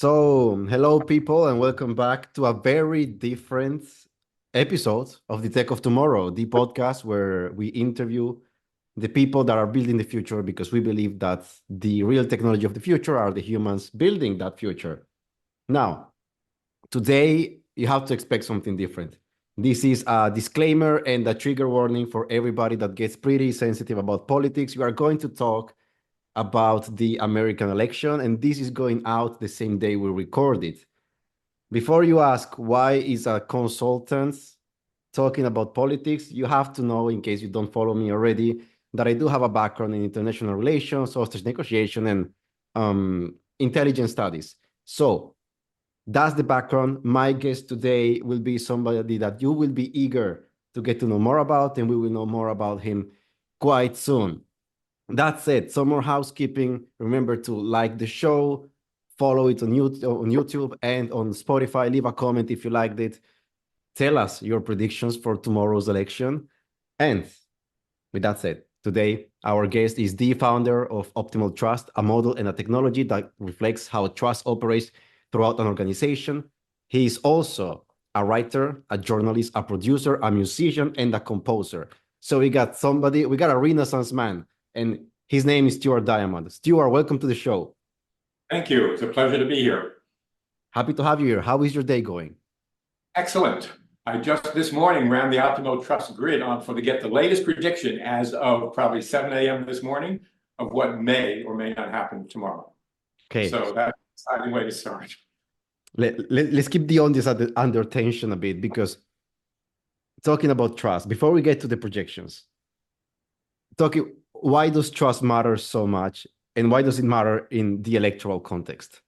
Hello, people, and welcome back to a very different episode of the Tech of Tomorrow, the podcast where we interview the people that are building the future because we believe that the real technology of the future are the humans building that future. Now, today, you have to expect something different. This is a disclaimer and a trigger warning for everybody that gets pretty sensitive about politics. We are going to talk about the American election, and this is going out the same day we record it. Before you ask why is a consultant talking about politics, you have to know, in case you don't follow me already, that I do have a background in international relations, hostage negotiation, and intelligence studies. So that's the background. My guest today will be somebody that you will be eager to get to know more about, and we will know more about him quite soon. That's it. Some more housekeeping. Remember to like the show, follow it on YouTube and on Spotify. Leave a comment if you liked it. Tell us your predictions for tomorrow's election. And with that said, today our guest is the founder of Optimal Trust, a model and a technology that reflects how trust operates throughout an organization. He is also a writer, a journalist, a producer, a musician, and a composer. So we got a Renaissance man. And his name is Stuart Diamond. Stuart, welcome to the show. Thank you. It's a pleasure to be here. Happy to have you here. How is your day going? Excellent. I just this morning ran the Optimal Trust grid on to get the latest prediction as of probably 7 a.m. this morning of what may or may not happen tomorrow. Okay. So that's an exciting way to start. Let's keep the audience under tension a bit, because talking about trust, before we get to the projections, why does trust matter so much, and why does it matter in the electoral context?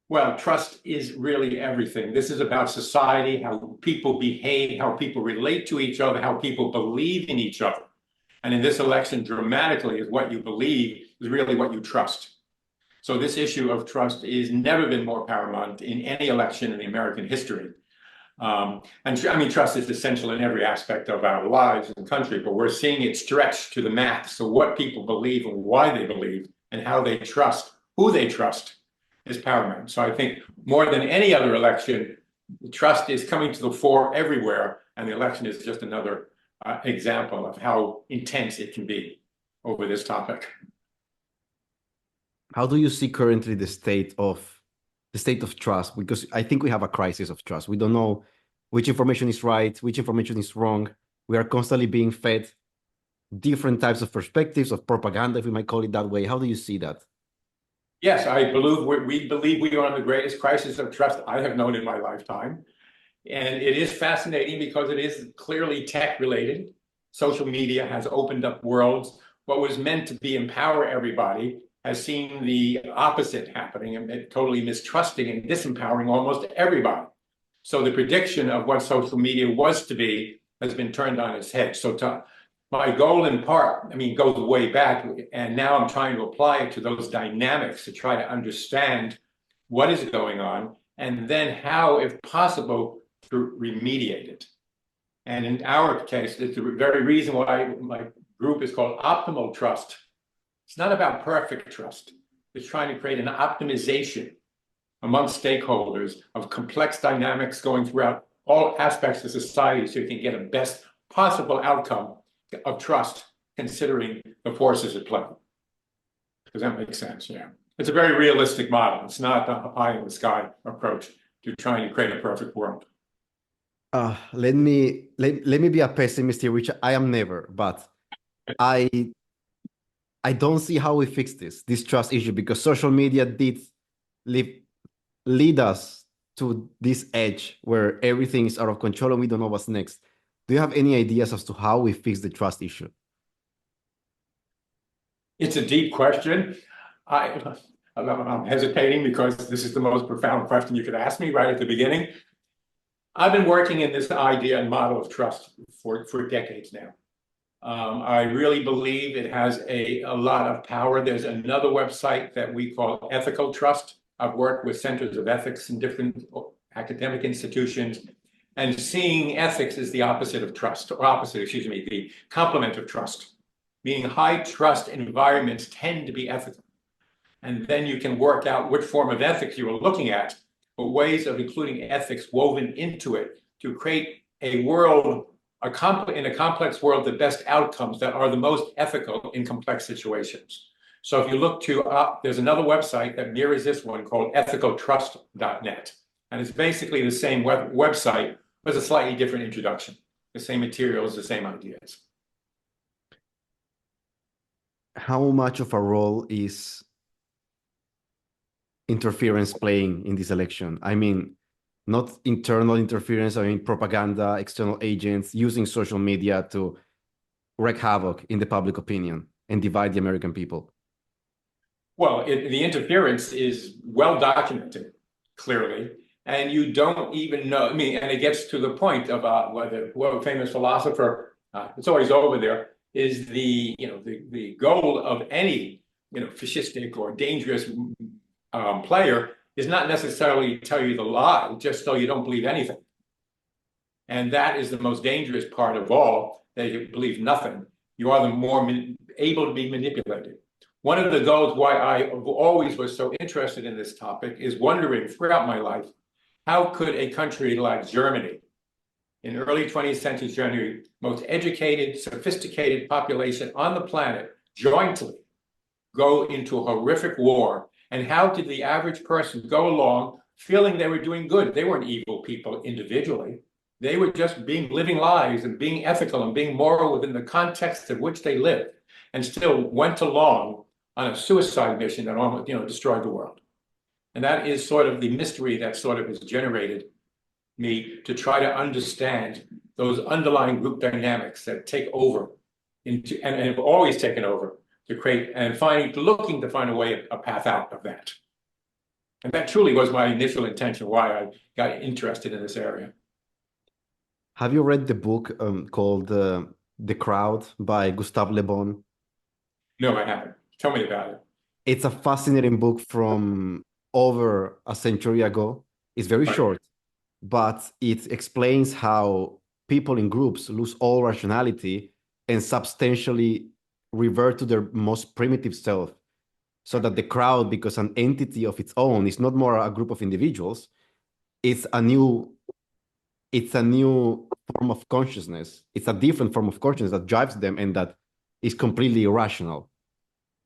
Well, trust is really everything. This is about society, how people behave, how people relate to each other, how people believe in each other. And in this election, dramatically, is what you believe is really what you trust. So this issue of trust has never been more paramount in any election in the American history. Trust is essential in every aspect of our lives and country, but we're seeing it stretched to the max. So what people believe and why they believe and how they trust, who they trust, is paramount. So I think more than any other election, trust is coming to the fore everywhere, and the election is just another example of how intense it can be over this topic. How do you see currently the state of trust? Because I think we have a crisis of trust. We don't know which information is right, which information is wrong. We are constantly being fed different types of perspectives, of propaganda, if we might call it that way. How do you see that? Yes, we believe we are on the greatest crisis of trust I have known in my lifetime. And it is fascinating because it is clearly tech related. Social media has opened up worlds. What was meant to be empower everybody has seen the opposite happening, and totally mistrusting and disempowering almost everybody. So the prediction of what social media was to be has been turned on its head. My goal in part, goes way back, and now I'm trying to apply it to those dynamics to try to understand what is going on, and then how, if possible, to remediate it. And in our case, it's the very reason why my group is called Optimal Trust. It's not about perfect trust. It's trying to create an optimization among stakeholders of complex dynamics going throughout all aspects of society so you can get a best possible outcome of trust, considering the forces at play. Does that make sense? Yeah. It's a very realistic model. It's not a pie in the sky approach to trying to create a perfect world. Let me be a pessimist here, which I am never, but I don't see how we fix this trust issue, because social media did lead us to this edge where everything is out of control and we don't know what's next. Do you have any ideas as to how we fix the trust issue? It's a deep question. I'm hesitating because this is the most profound question you could ask me right at the beginning. I've been working in this idea and model of trust for decades now. I really believe it has a lot of power. There's another website that we call Ethical Trust. I've worked with centers of ethics in different academic institutions, and seeing ethics as the opposite of trust, or the complement of trust, meaning high trust environments tend to be ethical. And then you can work out which form of ethics you are looking at, but ways of including ethics woven into it to create a world, in a complex world, the best outcomes that are the most ethical in complex situations. So if you look to, there's another website that mirrors this one called ethicaltrust.net. And it's basically the same website, but it's a slightly different introduction. The same materials, the same ideas. How much of a role is interference playing in this election? I mean, not internal interference, I mean propaganda, external agents using social media to wreak havoc in the public opinion and divide the American people. Well, the interference is well documented, clearly, and you don't even know. I mean, and it gets to the point of what a famous philosopher, it's always over there, is the goal of any fascistic or dangerous player is not necessarily to tell you the lie, just so you don't believe anything. And that is the most dangerous part of all, that you believe nothing. You are the more able to be manipulated. One of the goals why I always was so interested in this topic is wondering throughout my life, how could a country like Germany, in early 20th century Germany, most educated, sophisticated population on the planet, jointly go into a horrific war? And how did the average person go along feeling they were doing good? They weren't evil people individually. They were just living lives and being ethical and being moral within the context of which they lived, and still went along on a suicide mission that almost, destroyed the world. And that is sort of the mystery that sort of has generated me to try to understand those underlying group dynamics that take over and have always taken over to create and looking to find a path out of that. And that truly was my initial intention, why I got interested in this area. Have you read the book called The Crowd by Gustave Le Bon? No, I haven't. Tell me about it. It's a fascinating book from over a century ago. It's very short, but it explains how people in groups lose all rationality and substantially revert to their most primitive self, so that the crowd, because an entity of its own, is not more a group of individuals. It's a new form of consciousness. It's a different form of consciousness that drives them and that is completely irrational.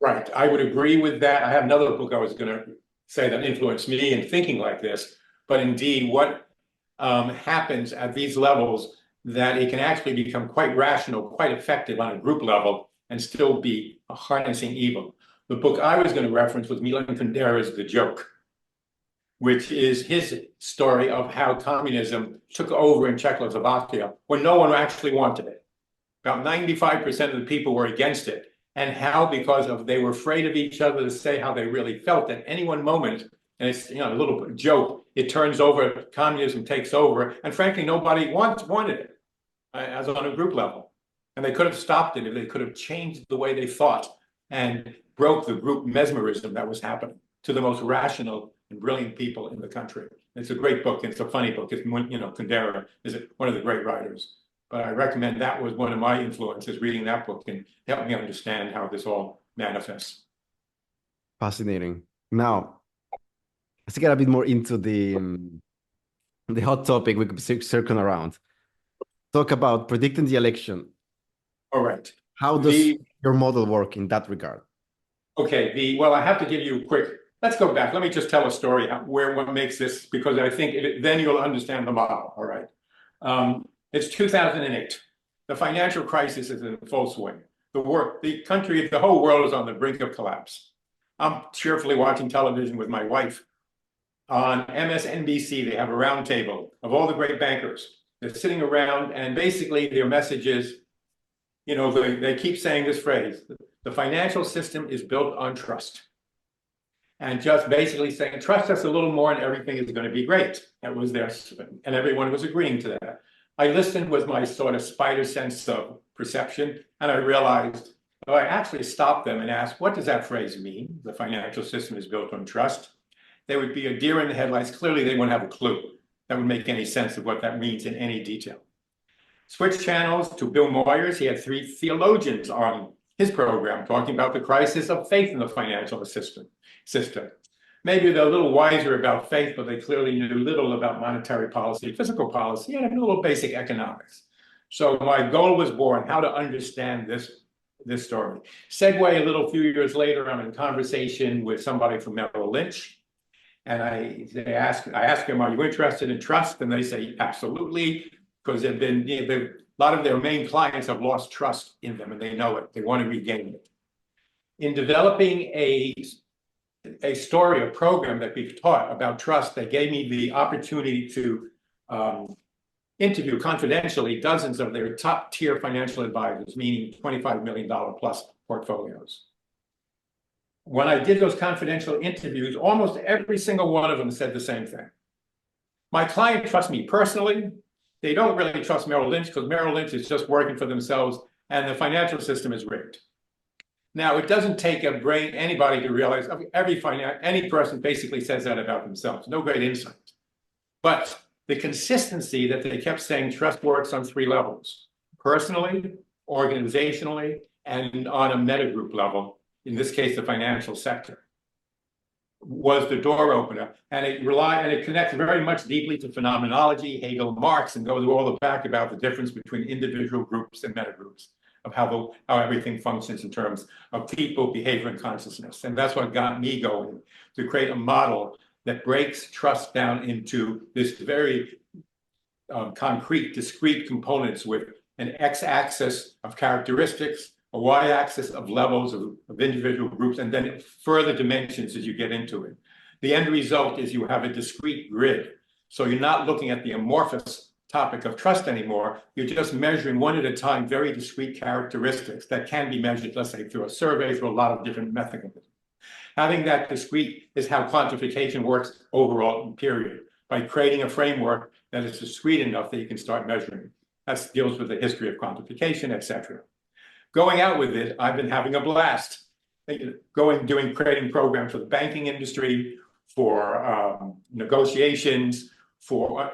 Right. I would agree with that. I have another book I was going to say that influenced me in thinking like this. But indeed, what happens at these levels, that it can actually become quite rational, quite effective on a group level, and still be harnessing evil. The book I was going to reference was Milan Kundera's The Joke, which is his story of how communism took over in Czechoslovakia when no one actually wanted it. About 95% of the people were against it. And how, because they were afraid of each other to say how they really felt, at any one moment, and it's a little joke, it turns over, communism takes over, and frankly, nobody wanted it as on a group level. And they could have stopped it if they could have changed the way they thought and broke the group mesmerism that was happening to the most rational and brilliant people in the country. It's a great book. It's a funny book. It's, Kundera is one of the great writers. But I recommend that was one of my influences, reading that book, and helped me understand how this all manifests. Fascinating. Now, let's get a bit more into the hot topic we could circle around. Talk about predicting the election. All right. How does your model work in that regard? Okay. Well, I have to give you a quick. Let's go back. Let me just tell a story what makes this, because I think then you'll understand the model. All right. It's 2008. The financial crisis is in full swing. The whole world is on the brink of collapse. I'm cheerfully watching television with my wife. On MSNBC, they have a roundtable of all the great bankers. They're sitting around, and basically their message is, they keep saying this phrase: the financial system is built on trust. And just basically saying, trust us a little more and everything is going to be great. That was and everyone was agreeing to that. I listened with my sort of spider sense of perception, and I realized, I actually stopped them and asked, what does that phrase mean? The financial system is built on trust. They would be a deer in the headlights. Clearly, they wouldn't have a clue that would make any sense of what that means in any detail. Switch channels to Bill Moyers. He had 3 theologians on his program talking about the crisis of faith in the financial system. system. Maybe they're a little wiser about faith, but they clearly knew little about monetary policy, fiscal policy, and a little basic economics. So my goal was born, how to understand this story. Segue a little few years later, I'm in conversation with somebody from Merrill Lynch. And I ask them, are you interested in trust? And they say, absolutely, because they've been, a lot of their main clients have lost trust in them and they know it. They want to regain it. In developing a story, a program that we've taught about trust, they gave me the opportunity to interview confidentially dozens of their top tier financial advisors, meaning $25 million plus portfolios. When I did those confidential interviews, almost every single one of them said the same thing. My client trusts me personally. They don't really trust Merrill Lynch because Merrill Lynch is just working for themselves and the financial system is rigged. Now, it doesn't take anybody to realize any person basically says that about themselves. No great insight. But the consistency that they kept saying trust works on 3 levels: personally, organizationally, and on a metagroup level, in this case, the financial sector, was the door opener. And it connects very much deeply to phenomenology, Hegel, Marx, and goes all the back about the difference between individual groups and metagroups, of how everything functions in terms of people, behavior, and consciousness. And that's what got me going, to create a model that breaks trust down into this very concrete, discrete components with an x-axis of characteristics, a y-axis of levels of individual groups, and then further dimensions as you get into it. The end result is you have a discrete grid. So you're not looking at the amorphous topic of trust anymore. You're just measuring one at a time very discrete characteristics that can be measured, let's say, through a survey, through a lot of different mechanisms. Having that discrete is how quantification works overall, period, by creating a framework that is discrete enough that you can start measuring. That deals with the history of quantification, et cetera. Going out with it, I've been having a blast. Creating programs for the banking industry, for negotiations,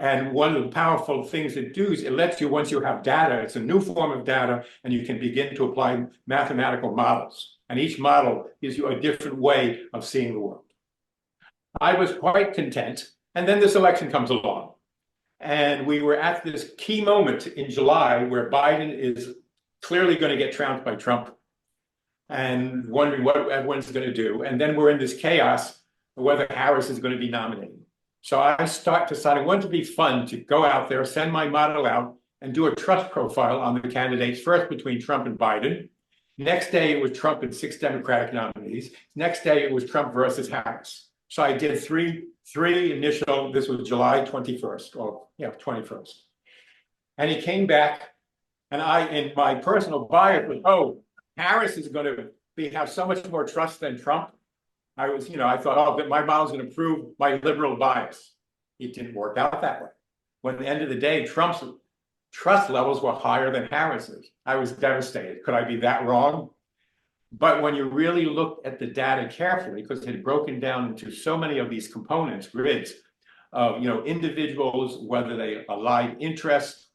and one of the powerful things it does, it lets you, once you have data, it's a new form of data, and you can begin to apply mathematical models. And each model gives you a different way of seeing the world. I was quite content. And then this election comes along. And we were at this key moment in July where Biden is clearly going to get trounced by Trump and wondering what everyone's going to do. And then we're in this chaos of whether Harris is going to be nominated. So I start deciding when to be fun to go out there, send my model out, and do a trust profile on the candidates, first between Trump and Biden. Next day, it was Trump and 6 Democratic nominees. Next day, it was Trump versus Harris. So I did three initial, this was July 21st, 21st. And he came back, and in my personal bias was, oh, Harris is going to have so much more trust than Trump. I thought, oh, but my model's going to prove my liberal bias. It didn't work out that way. When at the end of the day, Trump's trust levels were higher than Harris's. I was devastated. Could I be that wrong? But when you really look at the data carefully, because it had broken down into so many of these components, grids of individuals, whether they aligned interests,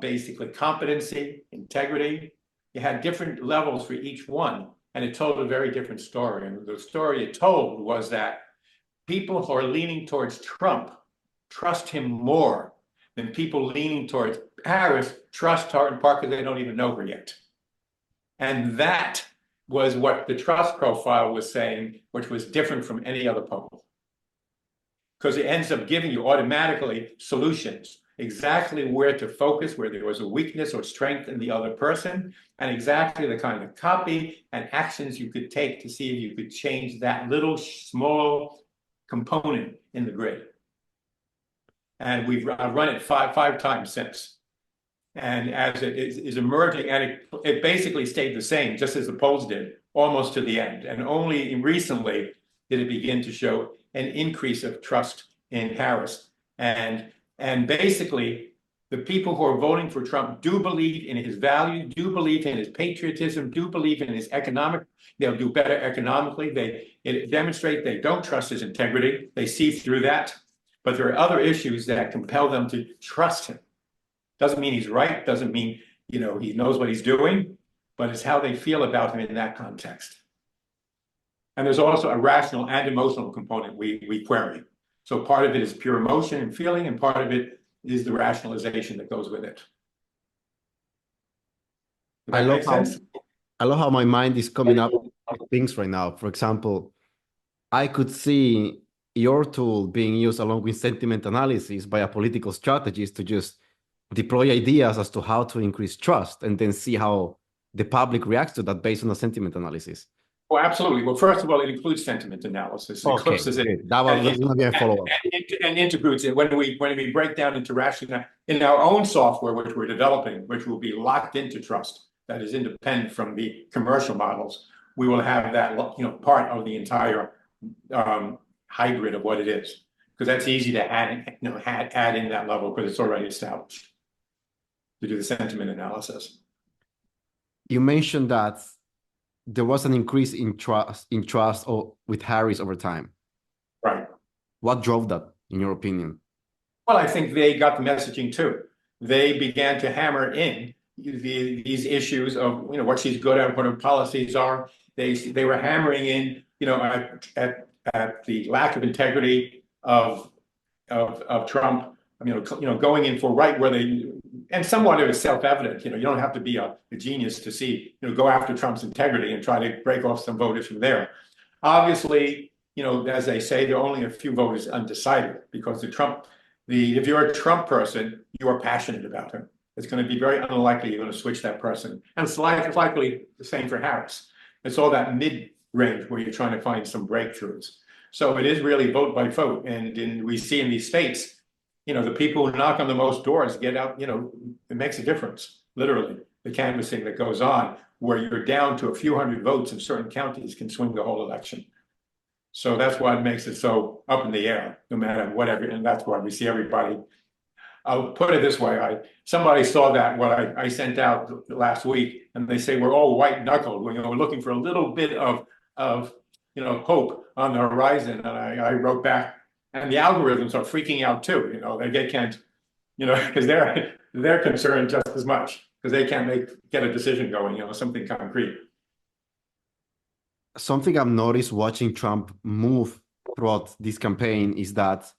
basically competency, integrity, you had different levels for each one, and it told a very different story. And the story it told was that people who are leaning towards Trump trust him more than people leaning towards Harris trust her in part because they don't even know her yet. And that was what the trust profile was saying, which was different from any other poll. Because it ends up giving you automatically solutions, exactly where to focus, where there was a weakness or strength in the other person, and exactly the kind of copy and actions you could take to see if you could change that little small component in the grid. And I've run it five times since. And as it is emerging, and it basically stayed the same, just as the polls did, almost to the end. And only recently did it begin to show an increase of trust in Harris. And basically, the people who are voting for Trump do believe in his values, do believe in his patriotism, do believe in his they'll do better economically. It demonstrates they don't trust his integrity. They see through that. But there are other issues that compel them to trust him. Doesn't mean he's right, doesn't mean, he knows what he's doing, but it's how they feel about him in that context. And there's also a rational and emotional component we query. So part of it is pure emotion and feeling, and part of it is the rationalization that goes with it. Does I that love make how sense? I love how my mind is coming up with things right now. For example, I could see your tool being used along with sentiment analysis by a political strategist to just deploy ideas as to how to increase trust and then see how the public reacts to that based on a sentiment analysis. Well, absolutely. Well, first of all, it includes sentiment analysis. It Okay, eclipses it good. That's gonna be a follow-up. and integrates it when we break down into rational in our own software, which we're developing, which will be locked into trust, that is independent from the commercial models. We will have that, part of the entire hybrid of what it is, because that's easy to add in that level because it's already established to do the sentiment analysis. You mentioned that there was an increase in trust with Harris over time. Right. What drove that, in your opinion? Well, I think they got the messaging too. They began to hammer in these issues of what she's good at, what her policies are. They were hammering in at the lack of integrity of Trump. Going in for right where and somewhat it was self-evident. You don't have to be a genius to see. Go after Trump's integrity and try to break off some voters from there. Obviously, as they say, there are only a few voters undecided because if you're a Trump person, you are passionate about him. It's going to be very unlikely you're going to switch that person. And it's likely the same for Harris. It's all that mid-range where you're trying to find some breakthroughs. So it is really vote by vote. And we see in these states, the people who knock on the most doors get out, it makes a difference, literally. The canvassing that goes on, where you're down to a few hundred votes in certain counties can swing the whole election. So that's why it makes it so up in the air, no matter whatever. And that's why we see everybody. I'll put it this way. Somebody saw what I sent out last week, and they say we're all white knuckled. We're looking for a little bit of hope on the horizon. And I wrote back, and the algorithms are freaking out too. They can't, because they're concerned just as much because they can't get a decision going. Something concrete. Something I've noticed watching Trump move throughout this campaign is that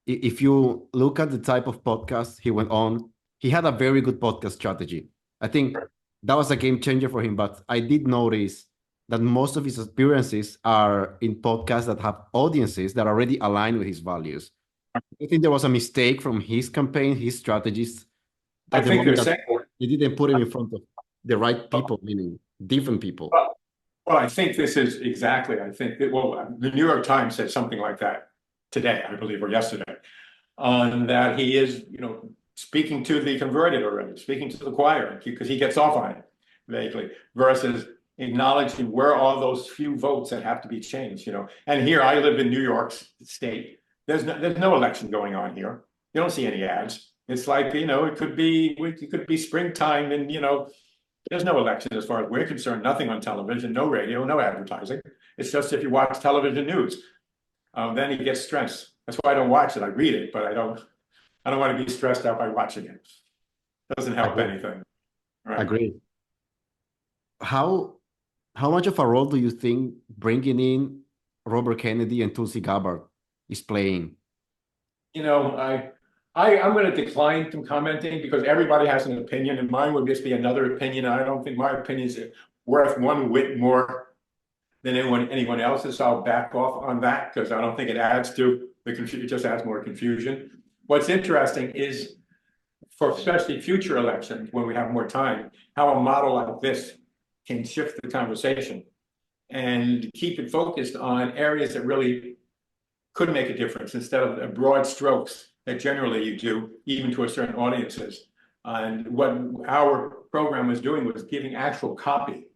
if you look at the type of podcast he went on, he had a very good podcast strategy. I think that was a game changer for him. But I did notice that most of his appearances are in podcasts that have audiences that already align with his values. I think there was a mistake from his campaign, his strategies. I think they're saying they didn't put him in front of the right people, meaning different people. Well, I think this is exactly. The New York Times said something like that today, I believe, or yesterday, on that he is, speaking to the converted already, speaking to the choir, because he gets off on it vaguely, versus acknowledging where are those few votes that have to be changed, And here I live in New York State. There's no election going on here. You don't see any ads. It's like, it could be springtime and, there's no election as far as we're concerned, nothing on television, no radio, no advertising. It's just if you watch television news, then he gets stressed. That's why I don't watch it. I read it, but I don't want to be stressed out by watching it. It doesn't help anything. Right? Agree. How much of a role do you think bringing in Robert Kennedy and Tulsi Gabbard is playing? I'm going to decline from commenting because everybody has an opinion, and mine would just be another opinion. I don't think my opinion is worth one whit more than anyone else's. So I'll back off on that because I don't think it adds to the confusion. It just adds more confusion. What's interesting is, for especially future elections, when we have more time, how a model like this can shift the conversation and keep it focused on areas that really could make a difference instead of broad strokes that generally you do, even to a certain audiences. And what our program was doing was giving actual copy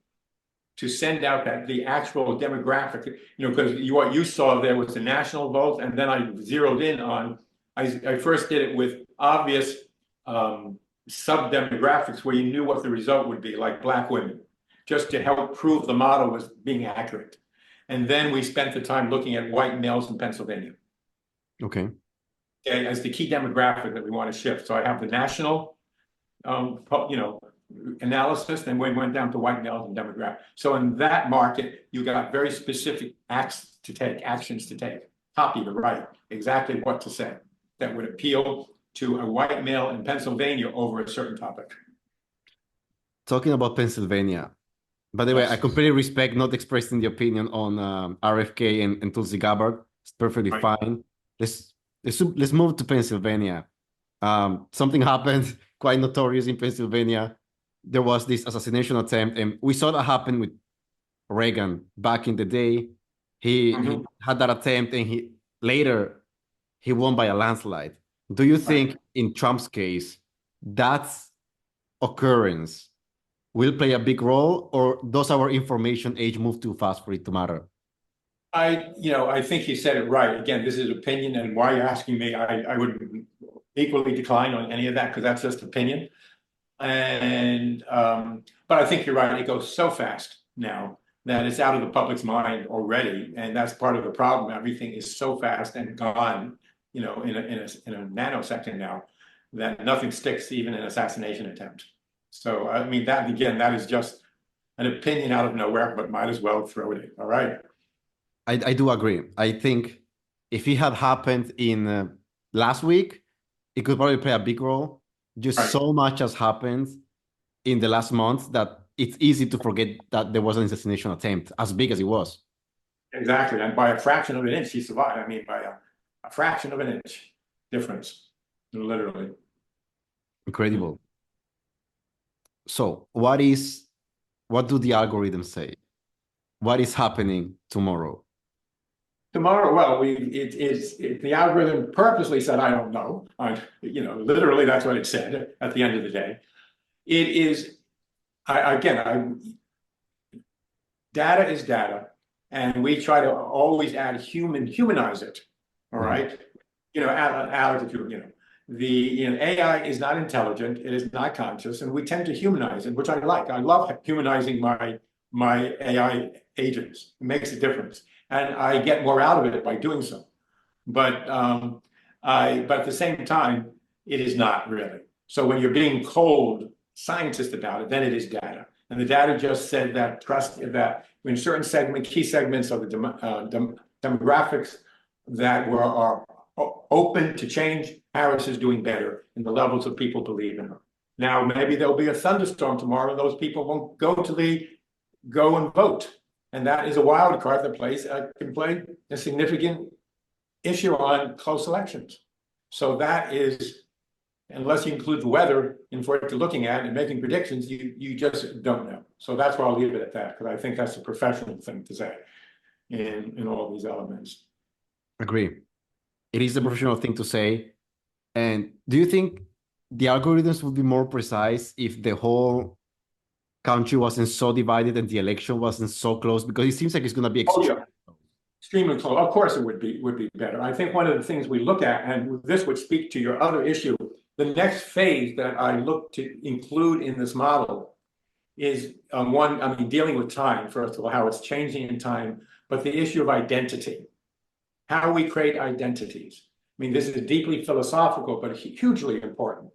to send out the actual demographic, because what you saw there was the national vote, and then I zeroed in on, I first did it with obvious sub-demographics where you knew what the result would be, like Black women, just to help prove the model was being accurate. And then we spent the time looking at white males in Pennsylvania. Okay. As the key demographic that we want to shift. So I have the national, analysis, then we went down to white males and demographics. So in that market, you got very specific actions to take, copy to write, exactly what to say that would appeal to a white male in Pennsylvania over a certain topic. Talking about Pennsylvania, by the way, I completely respect not expressing the opinion on RFK and Tulsi Gabbard. It's perfectly fine. Let's move to Pennsylvania. Something happened quite notorious in Pennsylvania. There was this assassination attempt, and we saw that happen with Reagan back in the day. He had that attempt, and he won by a landslide. Do you think in Trump's case that occurrence will play a big role, or does our information age move too fast for it to matter? I think you said it right. Again, this is opinion, and why you're asking me, I would equally decline on any of that because that's just opinion. And but I think you're right. It goes so fast now that it's out of the public's mind already, and that's part of the problem. Everything is so fast and gone, in a nanosecond now, that nothing sticks, even an assassination attempt. So I mean that again, that is just an opinion out of nowhere, but might as well throw it in. All right. I do agree. I think if it had happened in last week, it could probably play a big role. Just so much has happened in the last month that it's easy to forget that there was an assassination attempt, as big as it was. Exactly. And by a fraction of an inch, he survived. I mean, by a fraction of an inch difference, literally. Incredible. So what do the algorithms say? What is happening tomorrow? Tomorrow, well, the algorithm purposely said, I don't know. Literally, that's what it said at the end of the day. It is, data is data, and we try to always humanize it. All right, the AI is not intelligent, it is not conscious, and we tend to humanize it, which I like. I love humanizing my AI agents. It makes a difference. And I get more out of it by doing so. But at the same time, it is not really. So when you're being cold scientist about it, then it is data. And the data just said that that in certain key segments of the demographics that are open to change, Harris is doing better in the levels of people believe in her. Now, maybe there'll be a thunderstorm tomorrow, and those people won't go and vote. And that is a wild card that can play a significant issue on close elections. So that is, unless you include the weather for it to looking at and making predictions, you just don't know. So that's why I'll leave it at that, because I think that's a professional thing to say in all these elements. Agree. It is a professional thing to say. And do you think the algorithms would be more precise if the whole country wasn't so divided and the election wasn't so close? Because it seems like it's going to be extremely close. Of course, it would be better. I think one of the things we look at, and this would speak to your other issue, the next phase that I look to include in this model is dealing with time, first of all, how it's changing in time, but the issue of identity, how we create identities. I mean, this is deeply philosophical, but hugely important.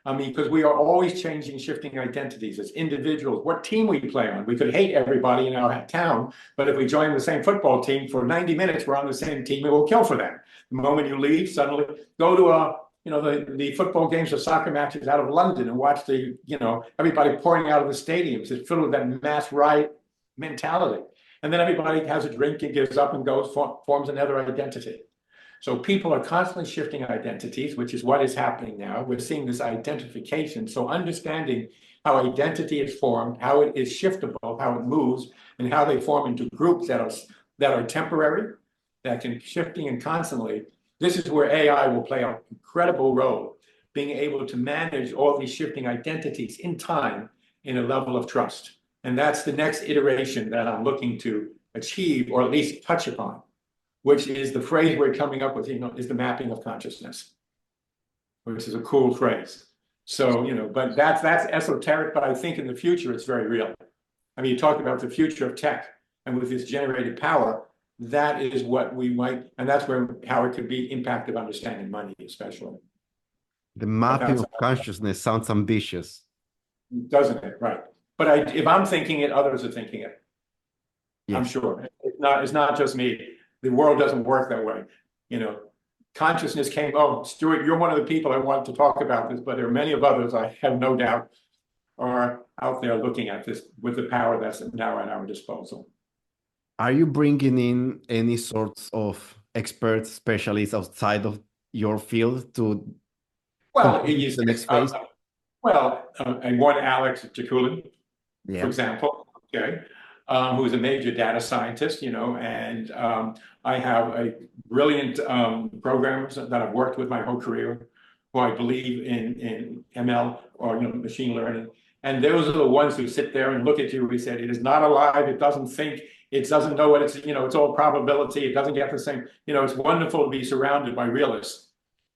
I mean, because we are always changing, shifting identities as individuals, what team we play on. We could hate everybody in our town, but if we join the same football team for 90 minutes, we're on the same team and we'll kill for them. The moment you leave, suddenly go to the football games or soccer matches out of London and watch everybody pouring out of the stadiums. It's filled with that mass riot mentality. And then everybody has a drink and gives up and goes, forms another identity. So people are constantly shifting identities, which is what is happening now. We're seeing this identification. So understanding how identity is formed, how it is shiftable, how it moves, and how they form into groups that are temporary, that can shifting and constantly. This is where AI will play an incredible role, being able to manage all these shifting identities in time in a level of trust. And that's the next iteration that I'm looking to achieve, or at least touch upon, which is the phrase we're coming up with, is the mapping of consciousness, which is a cool phrase. So, but that's esoteric, but I think in the future, it's very real. I mean, you talk about the future of tech, and with this generated power, that is what we might, and that's how it could be impact of understanding money, especially. The mapping of consciousness sounds ambitious. doesn't it? Right. But if I'm thinking it, others are thinking it. I'm Yes. sure. It's not just me. The world doesn't work that way. You know, consciousness came. Oh, Stuart, you're one of the people I want to talk about this, but there are many of others I have no doubt are out there looking at this with the power that's now at our disposal. Are you bringing in any sorts of experts, specialists outside of your field to Well, contribute to the next phase? and one Alex Jakulin, for Yeah. example, okay, who's a major data scientist, and I have a brilliant programmers that I've worked with my whole career, who I believe in ML or machine learning, and those are the ones who sit there and look at you. We said it is not alive, it doesn't think, it doesn't know what it's all probability, it doesn't get the same. It's wonderful to be surrounded by realists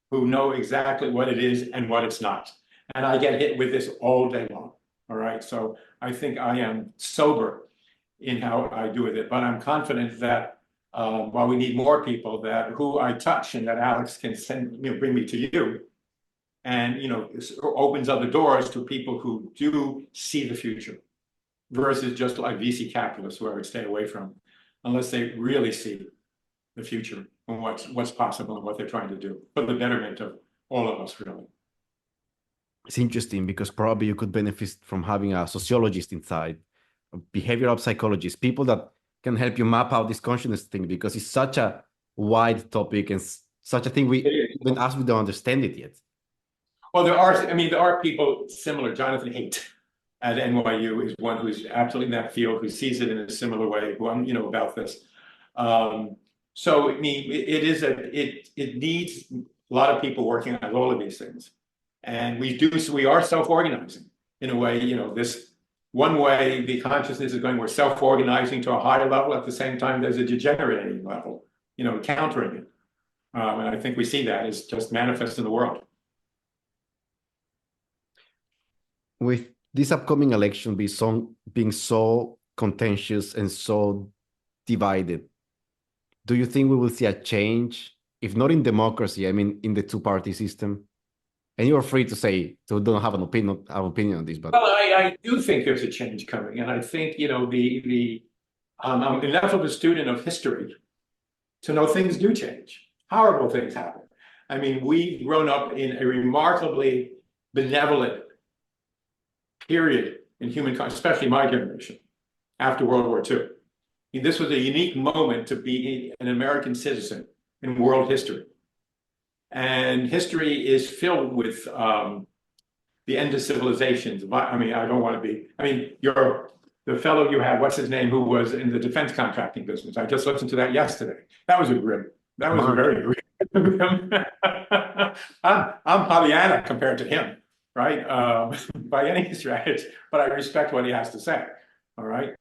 who know exactly what it is and what it's not. And I get hit with this all day long. All right. So I think I am sober in how I do with it, but I'm confident that while we need more people, that who I touch and that Alex can bring me to you, and opens other doors to people who do see the future, versus just like VC capitalists, who I would stay away from, unless they really see the future and what's possible and what they're trying to do for the betterment of all of us, really. It's interesting because probably you could benefit from having a sociologist inside, a behavioral psychologist, people that can help you map out this consciousness thing, because it's such a wide topic and such a thing even us, we don't understand it yet. Well, there are people similar. Jonathan Haidt at NYU is one who's absolutely in that field, who sees it in a similar way, who I'm, about this. So I mean, it needs a lot of people working on all of these things, and we are self-organizing in a way. This one way the consciousness is going, we're self-organizing to a higher level. At the same time, there's a degenerating level, countering it, and I think we see that as just manifest in the world. With this upcoming election being so contentious and so divided, do you think we will see a change, if not in democracy, I mean in the two-party system? And you're free to say, so don't have an opinion on this, but Well, I do think there's a change coming, and I think I'm enough of a student of history to know things do change. Horrible things happen. I mean, we've grown up in a remarkably benevolent period in human, especially my generation, after World War II. This was a unique moment to be an American citizen in world history. And history is filled with the end of civilizations. I mean, I don't want to be, the fellow you had, what's his name, who was in the defense contracting business. I just listened to that yesterday. That was a very grim. I'm Pollyanna compared to him, right? By any stretch, but I respect what he has to say, all right?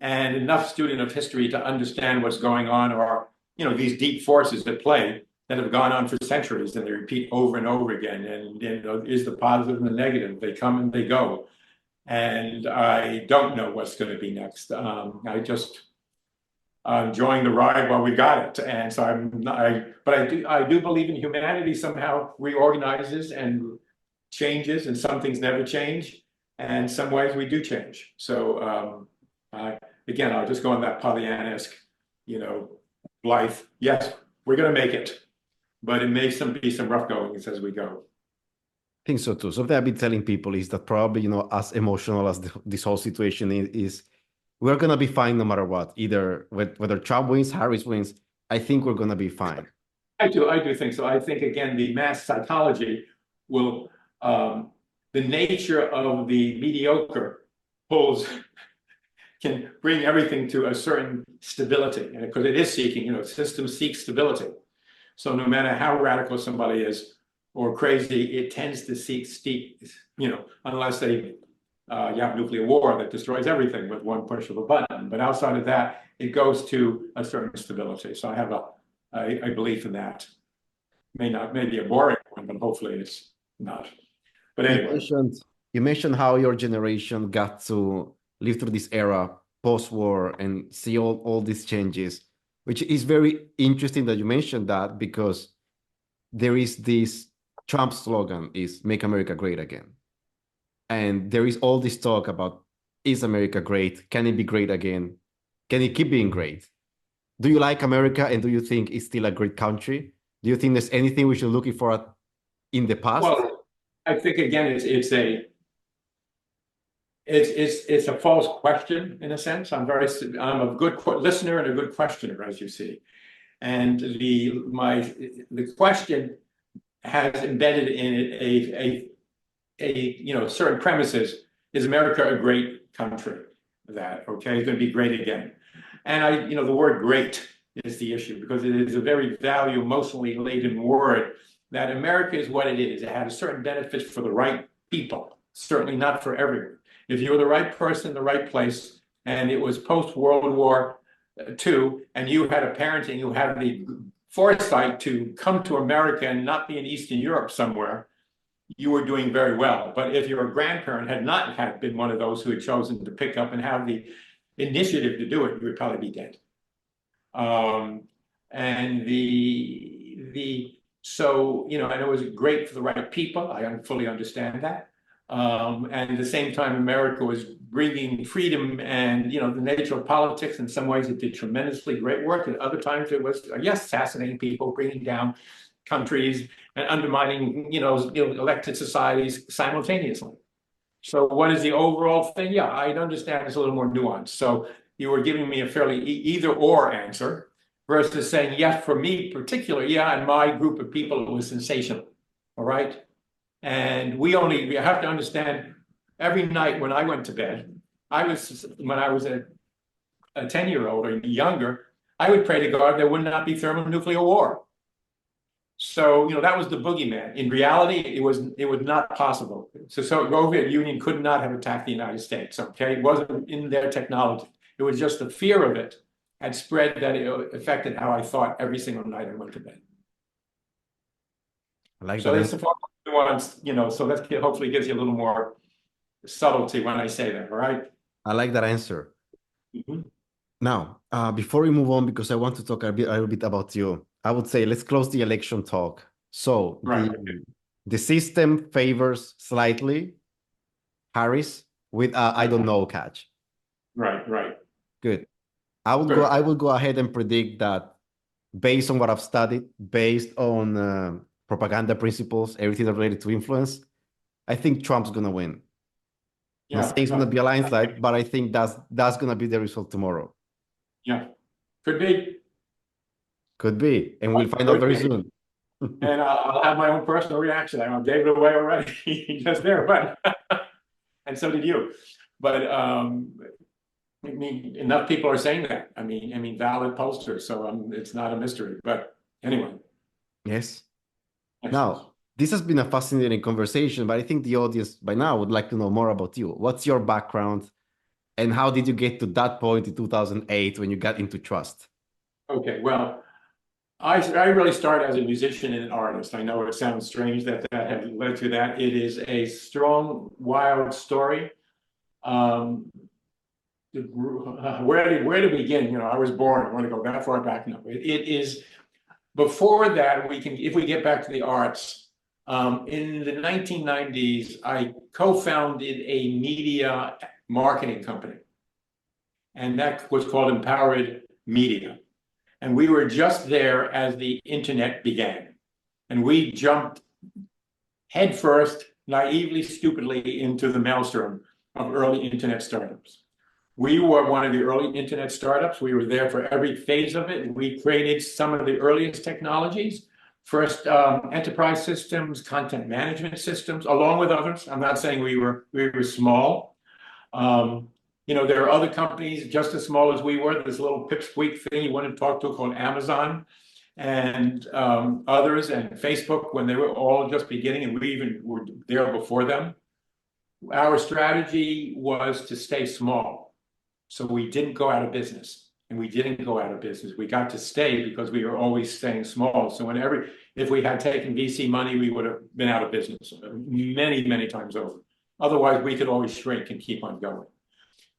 And enough student of history to understand what's going on, or, these deep forces at play that have gone on for centuries, and they repeat over and over again. And is the positive and the negative. They come and they go. And I don't know what's going to be next. I just enjoying the ride while we got it. And so I do believe in humanity somehow reorganizes and changes, and some things never change, and some ways we do change. So again, I'll just go on that Pollyanna-esque, blithe. Yes, we're going to make it, but it may be some rough goings as we go. I think so too. Something I've been telling people is that probably, as emotional as this whole situation is, we're going to be fine no matter what. Either whether Trump wins, Harris wins, I think we're going to be fine. I do think so. I think, again, the mass psychology will, the nature of the mediocre can bring everything to a certain stability, because it is seeking, systems seek stability. So no matter how radical somebody is or crazy, it tends to seek steep, unless you have nuclear war that destroys everything with one push of a button. But outside of that, it goes to a certain stability. So I have a belief in that. May be a boring one, but hopefully it's not. But anyway. You mentioned how your generation got to live through this era post-war and see all these changes, which is very interesting that you mentioned that, because there is this Trump slogan is "Make America Great Again." And there is all this talk about, is America great? Can it be great again? Can it keep being great? Do you like America, and do you think it's still a great country? Do you think there's anything we should look for in the past? Well, I think again, it's a false question in a sense. I'm a good listener and a good questioner, as you see. And the question has embedded in it certain premises. Is America a great country? That okay, it's going to be great again. And the word great is the issue because it is a very value, emotionally laden word. That America is what it is. It has certain benefits for the right people, certainly not for everyone. If you're the right person in the right place, and it was post-World War II, and you had a parenting, you had the foresight to come to America and not be in Eastern Europe somewhere, you were doing very well. But if your grandparent had not had been one of those who had chosen to pick up and have the initiative to do it, you would probably be dead. And it was great for the right people. I fully understand that. And at the same time, America was bringing freedom and, the nature of politics. In some ways, it did tremendously great work. And other times it was, yes, assassinating people, bringing down countries and undermining, elected societies simultaneously. So what is the overall thing? Yeah, I understand it's a little more nuanced. So you were giving me a fairly either or answer versus saying, yes, for me particular, yeah, and my group of people, it was sensational. All right. And we have to understand every night when I went to bed, when I was a 10-year-old or younger, I would pray to God there would not be thermonuclear war. So, that was the boogeyman. In reality, it was not possible. So Soviet Union could not have attacked the United States, okay? It wasn't in their technology. It was just the fear of it had spread that it affected how I thought every single night I went to bed. I like So that. there's some nuance, so that hopefully gives you a little more subtlety when I say that, all right? I like that answer. Mm-hmm. Now, before we move on, because I want to talk a little bit about you, I would say let's close the election talk. So Right. the system favors slightly Harris with I don't know catch. Right. Good. I will go ahead and predict that based on what I've studied, based on propaganda principles, everything related to influence, I think Trump's gonna win. I'm not saying it's gonna be a landslide, but I think that's gonna be the result tomorrow. Yeah, could be. Could be, and we'll find out very soon. And I'll have my own personal reaction. I gave it away already just there, but and so did you. But I mean, enough people are saying that. I mean, valid posters. So it's not a mystery. But anyway. Yes. Excellent. Now, this has been a fascinating conversation, but I think the audience by now would like to know more about you. What's your background, and how did you get to that point in 2008 when you got into trust? Okay, well, I really started as a musician and an artist. I know it sounds strange that had led to that. It is a strong, wild story. Where to begin? I was born. I want to go that far back. No, it is before that. If we get back to the arts, in the 1990s, I co-founded a media marketing company, and that was called Empowered Media. And we were just there as the internet began. And we jumped headfirst, naively, stupidly, into the maelstrom of early internet startups. We were one of the early internet startups. We were there for every phase of it. We created some of the earliest technologies, first enterprise systems, content management systems, along with others. I'm not saying we were small. There are other companies just as small as we were. This little pipsqueak thing you want to talk to called Amazon, and others, and Facebook when they were all just beginning, and we even were there before them. Our strategy was to stay small. So we didn't go out of business, and we didn't go out of business. We got to stay because we were always staying small. So if we had taken VC money, we would have been out of business many, many times over. Otherwise, we could always shrink and keep on going.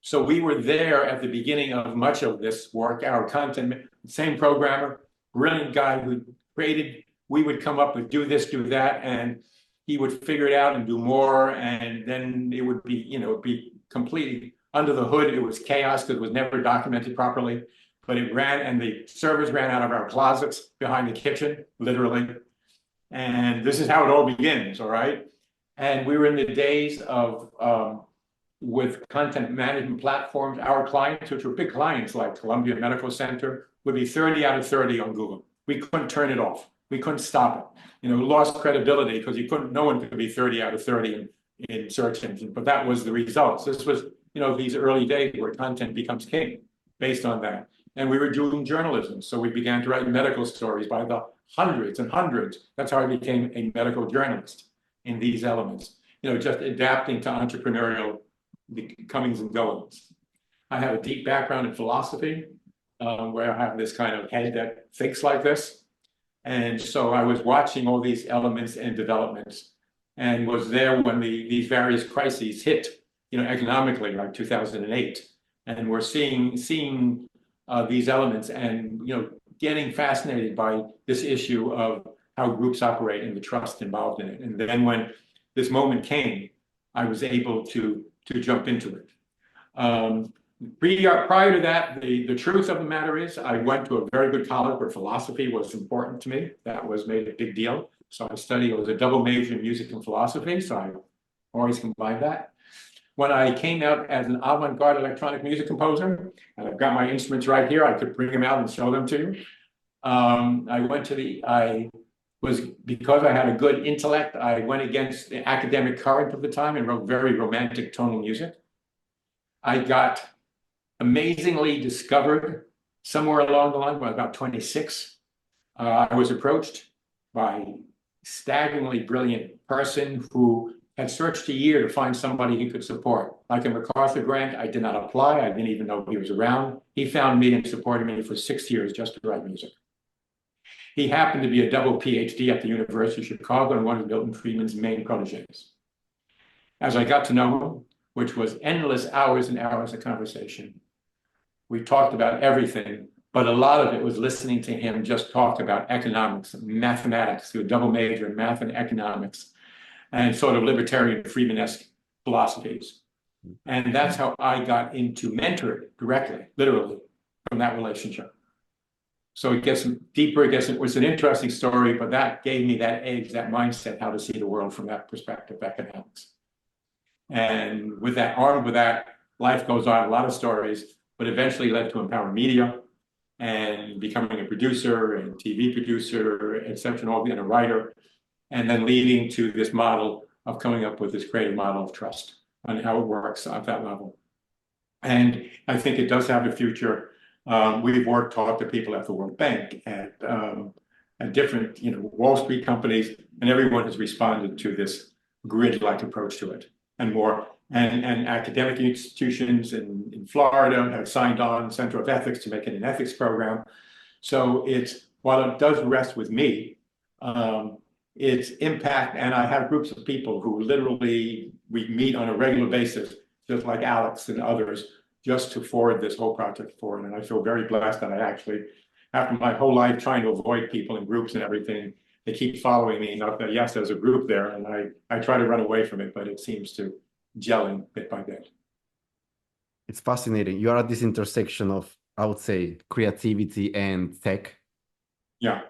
So we were there at the beginning of much of this work. Our content, same programmer, brilliant guy who created, we would come up with do this, do that. And he would figure it out and do more, and then it would be, be completely under the hood. It was chaos because it was never documented properly, but it ran, and the servers ran out of our closets behind the kitchen, literally. And this is how it all begins, all right? And we were in the days of, with content management platforms, our clients, which were big clients like Columbia Medical Center, would be 30 out of 30 on Google. We couldn't turn it off. We couldn't stop it. Lost credibility because no one could be 30 out of 30 in search engine, but that was the results. This was, these early days where content becomes king based on that. And we were doing journalism. So we began to write medical stories by the hundreds and hundreds. That's how I became a medical journalist in these elements, just adapting to entrepreneurial comings and goings. I have a deep background in philosophy, where I have this kind of head that thinks like this. And so I was watching all these elements and developments, and was there when these various crises hit, economically, like 2008. And we're seeing these elements and, getting fascinated by this issue of how groups operate and the trust involved in it. And then when this moment came, I was able to jump into it. Prior to that, the truth of the matter is I went to a very good college where philosophy was important to me. That was made a big deal. So I studied, it was a double major in music and philosophy. So I always combined that. When I came out as an avant-garde electronic music composer, and I've got my instruments right here, I could bring them out and show them to you. Because I had a good intellect, I went against the academic current of the time and wrote very romantic tonal music. I got amazingly discovered somewhere along the line when I was about 26. I was approached by a staggeringly brilliant person who had searched a year to find somebody he could support. Like a MacArthur grant, I did not apply. I didn't even know he was around. He found me and supported me for 6 years just to write music. He happened to be a double PhD at the University of Chicago and one of Milton Friedman's main proteges. As I got to know him, which was endless hours and hours of conversation, we talked about everything, but a lot of it was listening to him just talk about economics and mathematics, through a double major in math and economics, and sort of libertarian Friedman-esque philosophies. And that's how I got into mentoring directly, literally, from that relationship. So it gets deeper, it was an interesting story, but that gave me that edge, that mindset, how to see the world from that perspective, economics. And with that, armed with that, life goes on, a lot of stories, but eventually led to Empower Media and becoming a producer and TV producer, et cetera, and a writer, and then leading to this model of coming up with this creative model of trust and how it works at that level. And I think it does have a future. We've talked to people at the World Bank and different, Wall Street companies, and everyone has responded to this grid-like approach to it and more. And academic institutions in Florida have signed on Center of Ethics to make it an ethics program. So while it does rest with me, its impact, and I have groups of people who literally we meet on a regular basis, just like Alex and others, just to forward this whole project forward. And I feel very blessed that I actually, after my whole life trying to avoid people and groups and everything, they keep following me enough that yes, there's a group there, and I try to run away from it, but it seems to gelling bit by bit. It's fascinating. You are at this intersection of, I would say, creativity and tech. Yeah.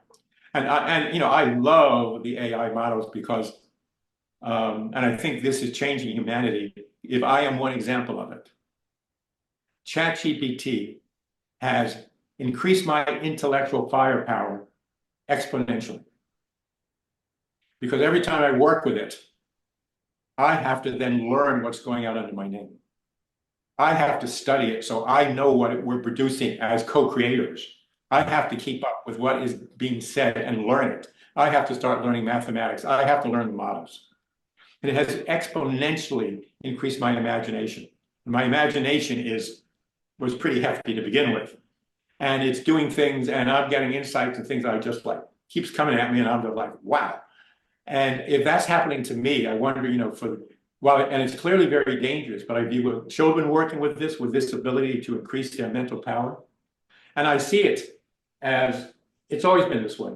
And I love the AI models because, and I think this is changing humanity. If I am one example of it, ChatGPT has increased my intellectual firepower exponentially. Because every time I work with it, I have to then learn what's going out under my name. I have to study it so I know what we're producing as co-creators. I have to keep up with what is being said and learn it. I have to start learning mathematics. I have to learn the models. And it has exponentially increased my imagination. My imagination was pretty hefty to begin with. And it's doing things, and I'm getting insights and things that I just keeps coming at me, and I'm just like, wow. And if that's happening to me, I wonder, and it's clearly very dangerous, but I view children working with this ability to increase their mental power. And I see it as, it's always been this way.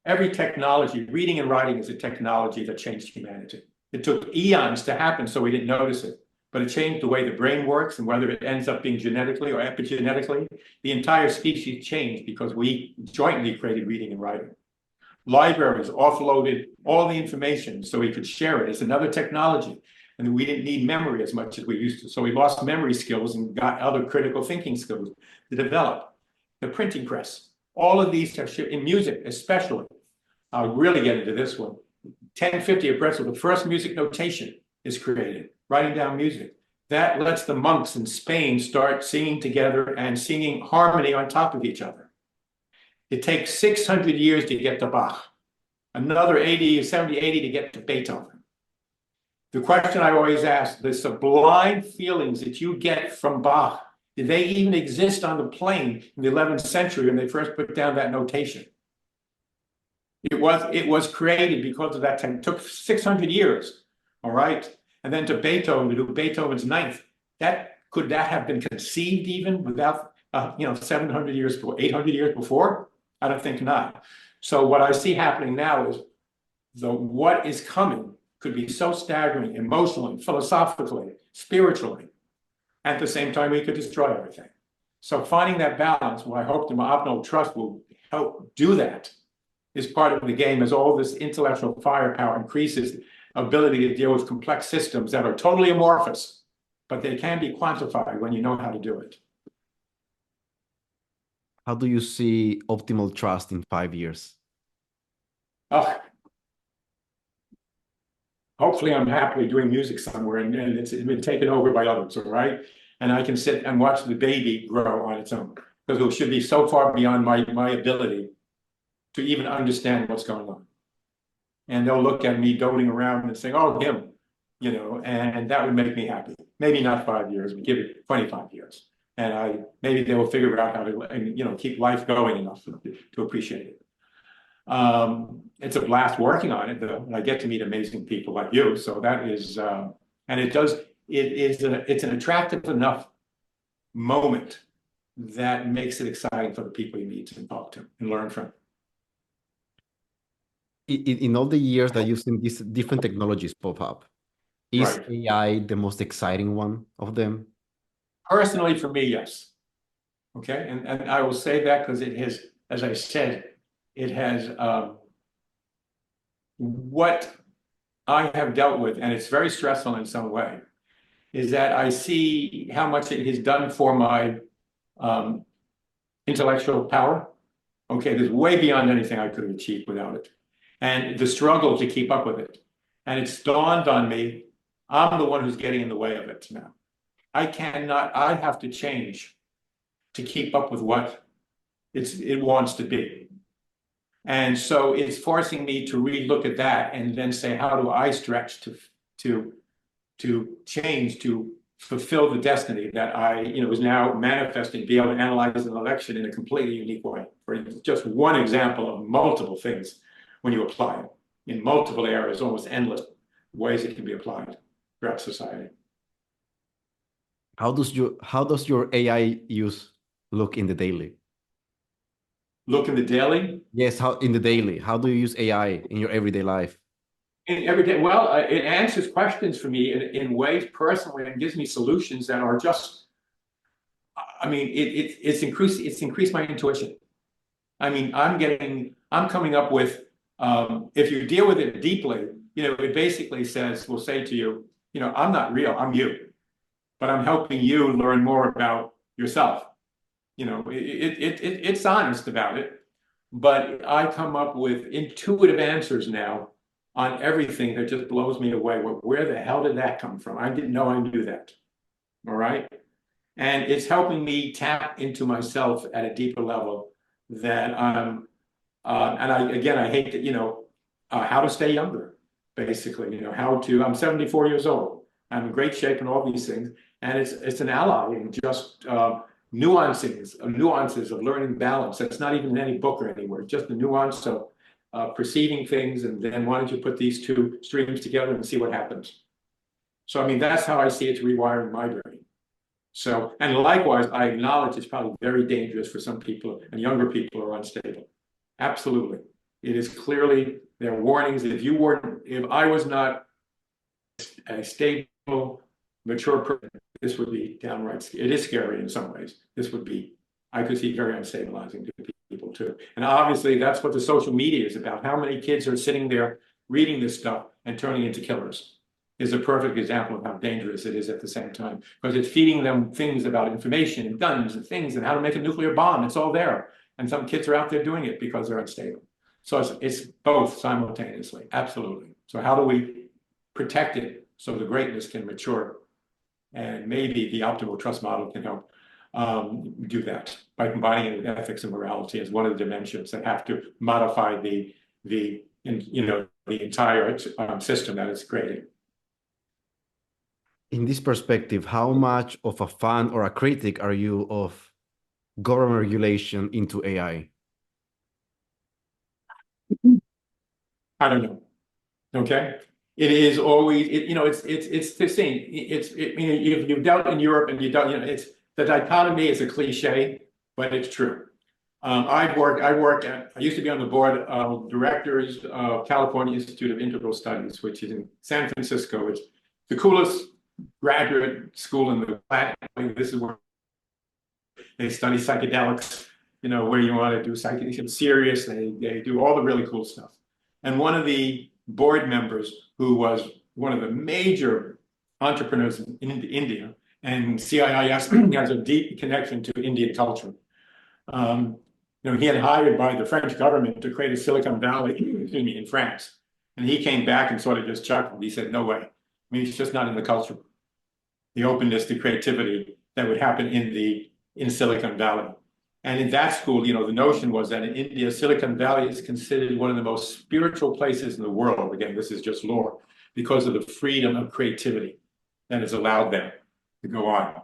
Every technology, reading and writing is a technology that changed humanity. It took eons to happen, so we didn't notice it. But it changed the way the brain works, and whether it ends up being genetically or epigenetically, the entire species changed because we jointly created reading and writing. Libraries offloaded all the information so we could share it. It's another technology. And we didn't need memory as much as we used to. So we lost memory skills and got other critical thinking skills to develop. The printing press, all of these have in music, especially. I'll really get into this one. 1050 of Bretzel, the first music notation is created, writing down music. That lets the monks in Spain start singing together and singing harmony on top of each other. It takes 600 years to get to Bach, another 80, 70, 80 to get to Beethoven. The question I always ask, the sublime feelings that you get from Bach, did they even exist on the plane in the 11th century when they first put down that notation? It was created because of that time. It took 600 years, all right? And then to Beethoven, to do Beethoven's ninth, could that have been conceived even without, 700 years, 800 years before? I don't think not. So what I see happening now is what is coming could be so staggering emotionally, philosophically, spiritually. At the same time, we could destroy everything. So finding that balance, what I hope the Opno Trust will help do that, is part of the game as all this intellectual firepower increases ability to deal with complex systems that are totally amorphous, but they can be quantified when you know how to do it. How do you see optimal trust in 5 years? Oh, hopefully I'm happily doing music somewhere and it's been taken over by others, all right? And I can sit and watch the baby grow on its own because it should be so far beyond my ability to even understand what's going on. And they'll look at me doting around and say, oh, him, and that would make me happy. Maybe not 5 years, but give it 25 years. And maybe they will figure out how to, keep life going enough to appreciate it. It's a blast working on it, though. I get to meet amazing people like you. So that is, and it's an attractive enough moment that makes it exciting for the people you meet and talk to and learn from. In all the years that you've seen these different technologies pop up, is Right. AI the most exciting one of them? Personally, for me, yes. Okay, and I will say that because it has, as I said, it has what I have dealt with, and it's very stressful in some way, is that I see how much it has done for my intellectual power. Okay, there's way beyond anything I could have achieved without it. And the struggle to keep up with it. And it's dawned on me, I'm the one who's getting in the way of it now. I have to change to keep up with what it wants to be. And so it's forcing me to relook at that and then say, how do I stretch to change, to fulfill the destiny that is now manifesting, be able to analyze an election in a completely unique way. For just one example of multiple things when you apply it in multiple areas, almost endless ways it can be applied throughout society. How does your AI use look in the daily? Look in the daily? Yes, how in the daily? How do you use AI in your everyday life? In every day, well, it answers questions for me in ways personally and gives me solutions that are just, it's increased my intuition. I'm coming up with, if you deal with it deeply, it basically will say to you, I'm not real, I'm you, but I'm helping you learn more about yourself. It's honest about it, but I come up with intuitive answers now on everything that just blows me away. Where the hell did that come from? I didn't know I knew that. All right. And it's helping me tap into myself at a deeper level that and I hate that, how to stay younger, basically, I'm 74 years old. I'm in great shape and all these things. And it's an ally in just nuances of learning balance. That's not even in any book or anywhere, just the nuance of perceiving things, and then why don't you put these two streams together and see what happens. So, that's how I see it's rewiring my brain. So, and likewise, I acknowledge it's probably very dangerous for some people, and younger people are unstable. Absolutely. It is clearly, there are warnings. If I was not a stable, mature person, this would be downright, it is scary in some ways. This would be, I could see very unstabilizing to people too. And obviously that's what the social media is about. How many kids are sitting there reading this stuff and turning into killers is a perfect example of how dangerous it is at the same time, because it's feeding them things about information and guns and things and how to make a nuclear bomb. It's all there. And some kids are out there doing it because they're unstable. So it's both simultaneously, absolutely. So how do we protect it so the greatness can mature? And maybe the optimal trust model can help do that by combining it with ethics and morality as one of the dimensions that have to modify the entire system that it's creating. In this perspective, how much of a fan or a critic are you of government regulation into AI? I don't know. Okay. It is always, it's the same. You've dealt in Europe and you don't, it's the dichotomy is a cliche, but it's true. I used to be on the board of directors of California Institute of Integral Studies, which is in San Francisco. It's the coolest graduate school in the planet. This is where they study psychedelics, where you want to do psychedelics serious. They do all the really cool stuff. And one of the board members who was one of the major entrepreneurs in India, and CIIS has a deep connection to Indian culture. He had hired by the French government to create a Silicon Valley, in France. And he came back and sort of just chuckled. He said, no way. It's just not in the culture. The openness, the creativity that would happen in Silicon Valley. And in that school, the notion was that in India, Silicon Valley is considered one of the most spiritual places in the world. Again, this is just lore, because of the freedom of creativity that is allowed there to go on.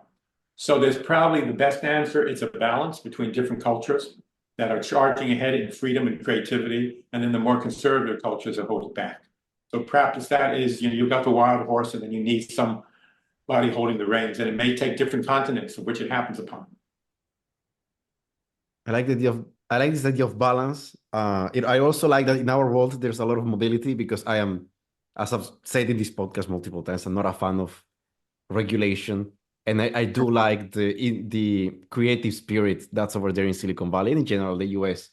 So there's probably the best answer. It's a balance between different cultures that are charging ahead in freedom and creativity, and then the more conservative cultures that hold it back. So perhaps that is, you've got the wild horse, and then you need somebody holding the reins, and it may take different continents of which it happens upon. I like this idea of balance. I also like that in our world there's a lot of mobility, because I am, as I've said in this podcast multiple times, I'm not a fan of regulation, and I do like the creative spirit that's over there in Silicon Valley, and in general the US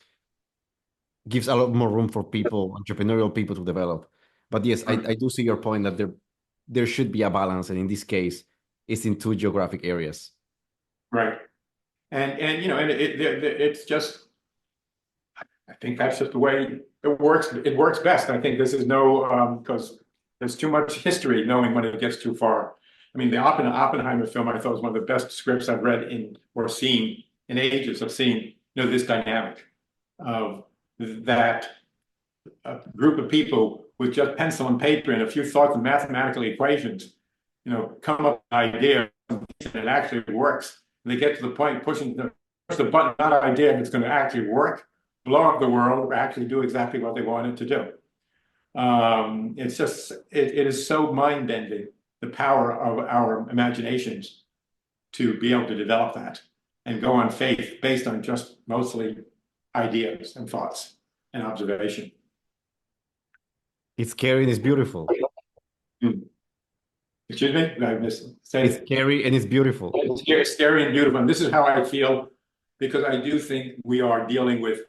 gives a lot more room for people, entrepreneurial people, to develop. But yes, I do see your point that there should be a balance, and in this case, it's in two geographic areas. Right. And it's just, I think that's just the way it works. It works best. I think this is because there's too much history knowing when it gets too far. The Oppenheimer film, I thought, was one of the best scripts I've read or seen in ages, of seeing, this dynamic of that a group of people with just pencil and paper and a few thoughts and mathematical equations, come up with an idea, and it actually works. And they get to the point push the button, not an idea if it's going to actually work, blow up the world, or actually do exactly what they wanted to do. It's just, it is so mind-bending, the power of our imaginations to be able to develop that and go on faith based on just mostly ideas and thoughts and observation. It's scary and it's beautiful. Excuse me? I missed it. It's scary and it's beautiful. It's scary and beautiful. And this is how I feel, because I do think we are dealing with,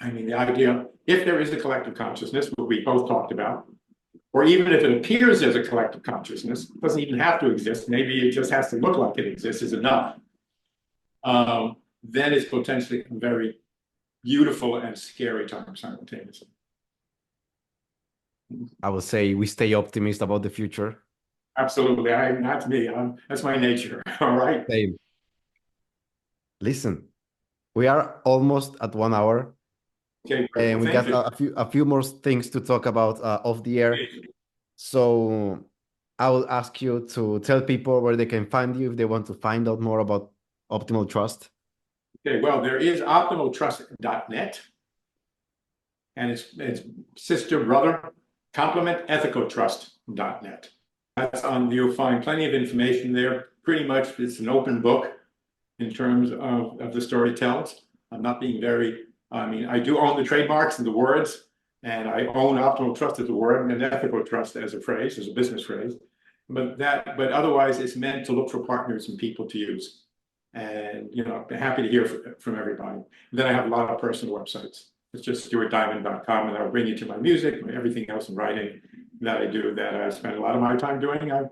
the idea, if there is a collective consciousness, what we both talked about, or even if it appears there's a collective consciousness, it doesn't even have to exist, maybe it just has to look like it exists, is enough, then it's potentially a very beautiful and scary time simultaneously. I would say we stay optimistic about the future. Absolutely. That's me. That's my nature. All right. Same. Listen, we are almost at 1 hour. Okay, great. And we got a few more things to talk about off the air. So I will ask you to tell people where they can find you if they want to find out more about Optimal Trust. Okay, well, there is optimaltrust.net, and its sister brother, complementethicaltrust.net. That's you'll find plenty of information there. Pretty much it's an open book in terms of the storytellers. I'm not being very I mean, I do own the trademarks and the words, and I own optimal trust as a word and ethical trust as a phrase, as a business phrase. But otherwise, it's meant to look for partners and people to use. And I'm happy to hear from everybody. And then I have a lot of personal websites. It's just stuartdiamond.com, and I'll bring you to my music, everything else in writing that I do, that I spend a lot of my time doing. I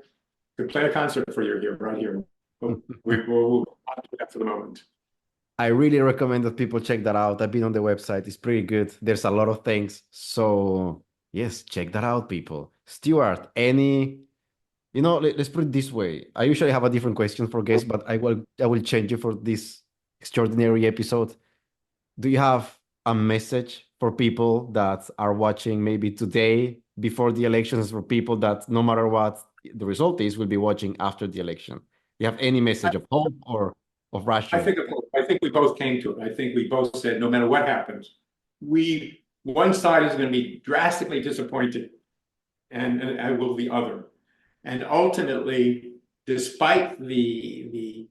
could play a concert for you here, right here. But we'll not do that for the moment. I really recommend that people check that out. I've been on the website. It's pretty good. There's a lot of things. So yes, check that out, people. Stuart, let's put it this way. I usually have a different question for guests, but I will change it for this extraordinary episode. Do you have a message for people that are watching maybe today before the elections, for people that no matter what the result is, will be watching after the election? Do you have any message of hope or of I rationing? think we both came to it. I think we both said, no matter what happens, one side is going to be drastically disappointed, and will the other. And ultimately, despite the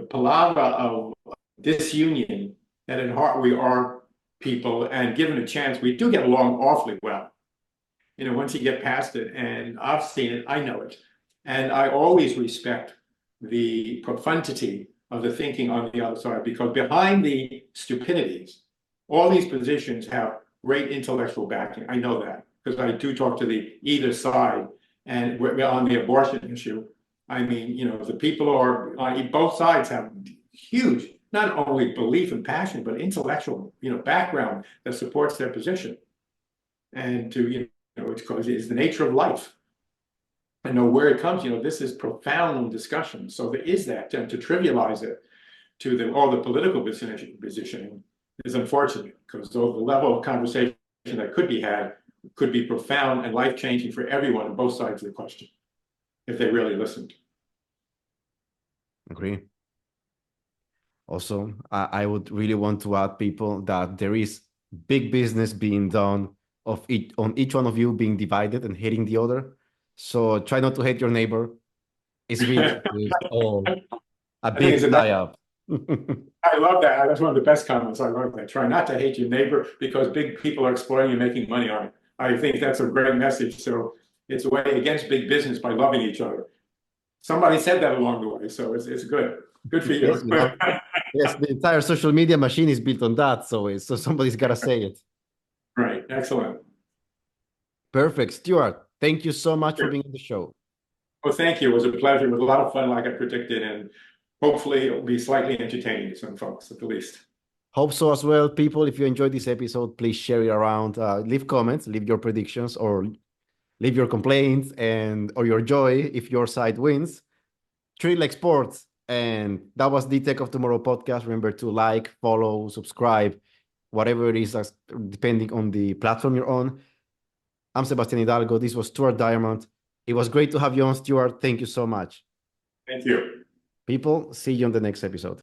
palaver of disunion, that at heart we are people, and given a chance, we do get along awfully well. Once you get past it, and I've seen it, I know it. And I always respect the profundity of the thinking on the other side, because behind the stupidities, all these positions have great intellectual backing. I know that because I do talk to either side, and we're on the abortion issue. I mean, the people are on both sides have huge, not only belief and passion, but intellectual, background that supports their position. And it's the nature of life. I know where it comes, this is profound discussion. So there is that, and to trivialize it to all the political positioning is unfortunate, because the level of conversation that could be had could be profound and life-changing for everyone on both sides of the question, if they really listened. Agree. Also, I would really want to add, people, that there is big business being done on each one of you being divided and hating the other. So try not to hate your neighbor. It's really all a big tie-up. I love that. That's one of the best comments. I love that. Try not to hate your neighbor because big people are exploiting and making money on it. I think that's a great message. So it's a way against big business by loving each other. Somebody said that along the way, so it's good. Good for you. Yes, the entire social media machine is built on that, so somebody's got to say it. Right. Excellent. Perfect. Stuart, thank you so much for being on the show. Well, thank you. It was a pleasure. It was a lot of fun, like I predicted, and hopefully it will be slightly entertaining to some folks, at the least. Hope so as well. People, if you enjoyed this episode, please share it around. Leave comments, leave your predictions, or leave your complaints or your joy if your side wins. Treat it like sports. And that was the Tech of Tomorrow podcast. Remember to like, follow, subscribe, whatever it is, depending on the platform you're on. I'm Sebastian Hidalgo. This was Stuart Diamond. It was great to have you on, Stuart. Thank you so much. Thank you. People, see you on the next episode.